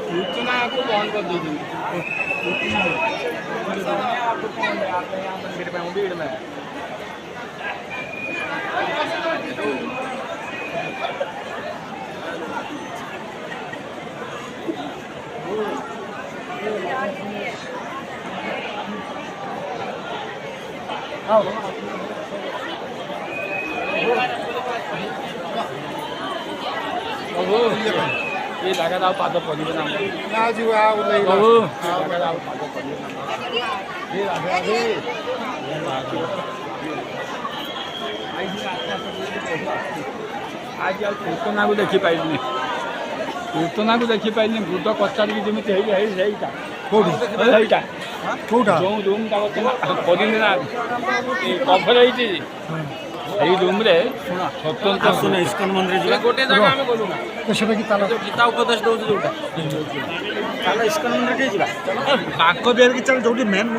सूचना को बंद कर दीजिए मंदिर में भीड़ में ये लगा था पाद पड़ी बना ना जी आओ नहीं बाबू लगा था पाद पड़ी ये लगा जी आज आज कीर्तना को देखि पाइलनी कीर्तना को देखि पाइलनी भूत कचारी की जमी है सहीटा कोठी सहीटा कोठा जो रूम ता पदिन ना कवर होई এই রুমরে স্বতন্ত্র শুনে ইস্কন মন্দিরে ଯିବା ଗୋଟେ ଜାଗା ଆମେ ଗଲୁ ନା ତ ସେଟା କି ତାଲା ଗୀତା ଉପଦେଶ ଦଉଛୁ ଯୋଉଟା ତାଲା ଇସ୍କନ ମନ୍ଦିର ଟିକେ ଯିବା ବାଙ୍କ ବିହାର କି ଚାଲ ଯୋଉଠି ମେନ୍